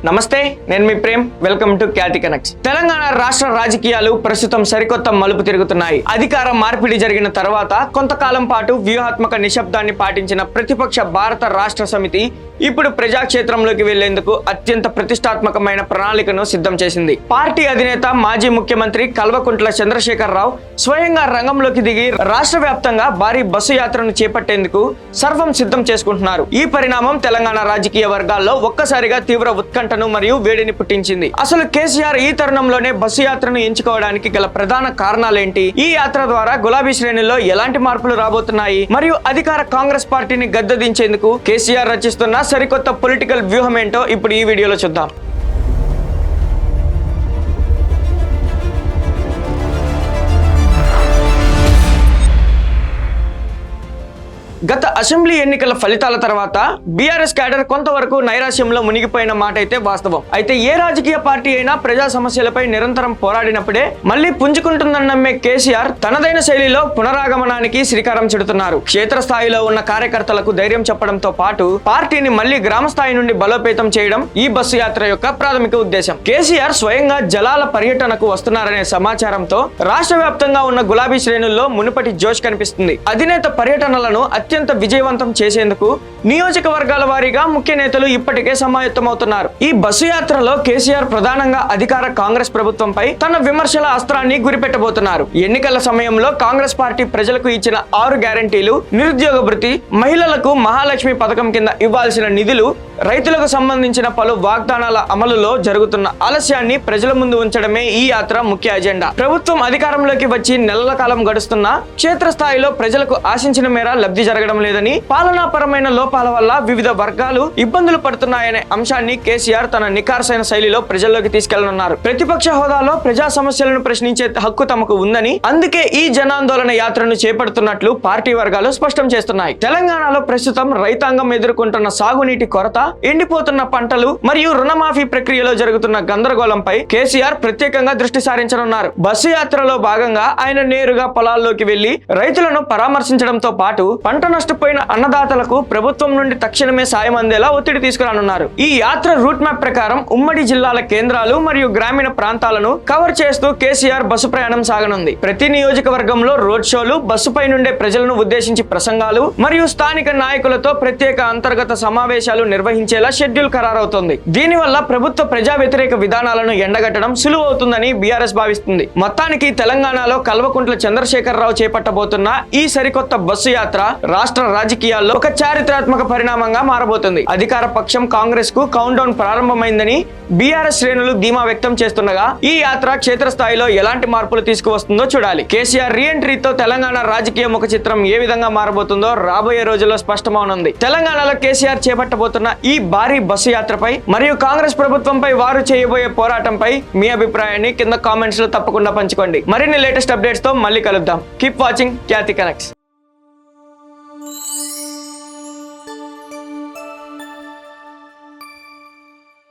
నమస్తే, నేను మీ Prem. Welcome to Khyathi connects. Telangana రాష్ట్ర రాజకీయాలు ప్రస్తుతం సరికొత్త మలుపు తిరుగుతున్నాయి. అధికార మార్పిడి జరిగిన తర్వాత కొంతకాలం పాటు వ్యూహాత్మక నిశ్శబ్దాన్ని పాటించిన ప్రతిపక్ష భారత రాష్ట్ర సమితి ఇప్పుడు ప్రజాక్షేత్రంలోకి వెళ్లేందుకు అత్యంత ప్రతిష్టాత్మకమైన ప్రణాళికను సిద్ధం చేసింది. పార్టీ అధినేత మాజీ ముఖ్యమంత్రి కల్వకుంట్ల చంద్రశేఖరరావు స్వయంగా రంగంలోకి దిగి రాష్ట్ర వ్యాప్తంగా భారీ బస్సు యాత్రను చేపట్టేందుకు సర్వం సిద్ధం చేసుకుంటున్నారు. ఈ పరిణామం తెలంగాణ రాజకీయ వర్గాల్లో ఒక్కసారిగా తీవ్ర ఉత్కంఠను మరియు వేడిని పుట్టించింది. అసలు కేసీఆర్ ఈ తరుణంలోనే బస్సు యాత్రను ఎంచుకోవడానికి గల ప్రధాన కారణాలేంటి? ఈ యాత్ర ద్వారా గులాబీ శ్రేణుల్లో ఎలాంటి మార్పులు రాబోతున్నాయి? మరియు అధికార కాంగ్రెస్ పార్టీని గద్దెదించేందుకు కేసీఆర్ రచిస్తున్న సరికొత్త పొలిటికల్ వ్యూహం ఏంటో ఇప్పుడు ఈ వీడియోలో చూద్దాం. గత అసెంబ్లీ ఎన్నికల ఫలితాల తర్వాత బీఆర్ఎస్ క్యాడర్ కొంతవరకు నైరాశ్యంలో మునిగిపోయిన మాట అయితే వాస్తవం. అయితే ఏ రాజకీయ పార్టీ అయినా ప్రజా సమస్యలపై నిరంతరం పోరాడినప్పుడే మళ్లీ పుంజుకుంటుందని నమ్మే కేసీఆర్ తనదైన శైలిలో పునరాగమనానికి శ్రీకారం చుడుతున్నారు. క్షేత్రస్థాయిలో ఉన్న కార్యకర్తలకు ధైర్యం చెప్పడంతో పాటు పార్టీని మళ్లీ గ్రామ స్థాయి నుండి బలోపేతం చేయడం ఈ బస్సు యాత్ర యొక్క ప్రాథమిక ఉద్దేశం. కేసీఆర్ స్వయంగా జలాల పర్యటనకు వస్తున్నారనే సమాచారంతో రాష్ట్ర వ్యాప్తంగా ఉన్న గులాబీ శ్రేణుల్లో మునుపటి జోష్ కనిపిస్తుంది. అధినేత పర్యటనలను అత్యంత విజయవంతం చేసేందుకు నియోజకవర్గాల వారీగా ముఖ్య నేతలు ఇప్పటికే సమాయత్తమవుతున్నారు. ఈ బస్సు యాత్రలో కేసీఆర్ ప్రధానంగా అధికార కాంగ్రెస్ ప్రభుత్వంపై తన విమర్శల అస్త్రాన్ని గురిపెట్టబోతున్నారు. ఎన్నికల సమయంలో కాంగ్రెస్ పార్టీ ప్రజలకు ఇచ్చిన 6 గ్యారంటీలు, నిరుద్యోగ భృతి, మహిళలకు మహాలక్ష్మి పథకం కింద ఇవ్వాల్సిన నిధులు, రైతులకు సంబంధించిన పలు వాగ్దానాల అమలులో జరుగుతున్న ఆలస్యాన్ని ప్రజల ముందు ఉంచడమే ఈ యాత్ర ముఖ్య ఎజెండా. ప్రభుత్వం అధికారంలోకి వచ్చి నెలల కాలం గడుస్తున్నా క్షేత్రస్థాయిలో ప్రజలకు ఆశించిన మేర లబ్ధి జరగడం లేదని, పాలనాపరమైన లోపాల వల్ల వివిధ వర్గాలు ఇబ్బందులు పడుతున్నాయనే అంశాన్ని కేసీఆర్ తన నిఖార్సైన శైలిలో ప్రజల్లోకి తీసుకెళ్లనున్నారు. ప్రతిపక్ష హోదాలో ప్రజా సమస్యలను ప్రశ్నించే హక్కు తమకు ఉందని, అందుకే ఈ జనాందోళన యాత్రను చేపడుతున్నట్లు పార్టీ వర్గాలు స్పష్టం చేస్తున్నాయి. తెలంగాణలో ప్రస్తుతం రైతాంగం ఎదుర్కొంటున్న సాగునీటి కొరత, ఎండిపోతున్న పంటలు మరియు రుణమాఫీ ప్రక్రియలో జరుగుతున్న గందరగోళంపై కేసీఆర్ ప్రత్యేకంగా దృష్టి సారించనున్నారు. బస్సు యాత్రలో భాగంగా ఆయన నేరుగా పొలాల్లోకి వెళ్లి రైతులను పరామర్శించడంతో పాటు పంట నష్టపోయిన అన్నదాతలకు ప్రభుత్వం నుండి తక్షణమే సాయం అందేలా ఒత్తిడి తీసుకురానున్నారు. ఈ యాత్ర రూట్ మ్యాప్ ప్రకారం ఉమ్మడి జిల్లాల కేంద్రాలు మరియు గ్రామీణ ప్రాంతాలను కవర్ చేస్తూ కేసీఆర్ బస్సు ప్రయాణం సాగనుంది. ప్రతి నియోజకవర్గంలో రోడ్ షోలు, బస్సుపై నుండే ప్రజలను ఉద్దేశించి ప్రసంగాలు మరియు స్థానిక నాయకులతో ప్రత్యేక అంతర్గత సమావేశాలు నిర్వహించేలా షెడ్యూల్ ఖరారవుతోంది. దీనివల్ల ప్రభుత్వ ప్రజా వ్యతిరేక విధానాలను ఎండగట్టడం సులువవుతుందని బీఆర్ఎస్ భావిస్తుంది. మొత్తానికి తెలంగాణలో కల్వకుంట్ల చంద్రశేఖరరావు చేపట్టబోతున్న ఈ సరికొత్త బస్సు యాత్ర రాష్ట్ర రాజకీయాల్లో ఒక చారిత్రాత్మక పరిణామంగా మారబోతుంది. అధికార పక్షం కాంగ్రెస్ కు కౌంట్ డౌన్ ప్రారంభమైందని బీఆర్ఎస్ శ్రేణులు ధీమా వ్యక్తం చేస్తుండగా ఈ యాత్ర క్షేత్రస్థాయిలో ఎలాంటి మార్పులు తీసుకువస్తుందో చూడాలి. కేసీఆర్ రీఎంట్రీతో తెలంగాణ రాజకీయ ముఖ చిత్రం ఏ విధంగా మారబోతుందో రాబోయే రోజుల్లో స్పష్టమవనుంది. తెలంగాణలో కేసీఆర్ చేపట్టబోతున్న ఈ భారీ బస్సు యాత్రపై మరియు కాంగ్రెస్ ప్రభుత్వంపై వారు చేయబోయే పోరాటంపై మీ అభిప్రాయాన్ని కింద కామెంట్స్ లో తప్పకుండా పంచుకోండి. మరిన్ని లేటెస్ట్ అప్డేట్స్ తో మళ్ళీ కలుద్దాం. కీప్ వాచింగ్ ఖ్యాతి కనెక్ట్స్.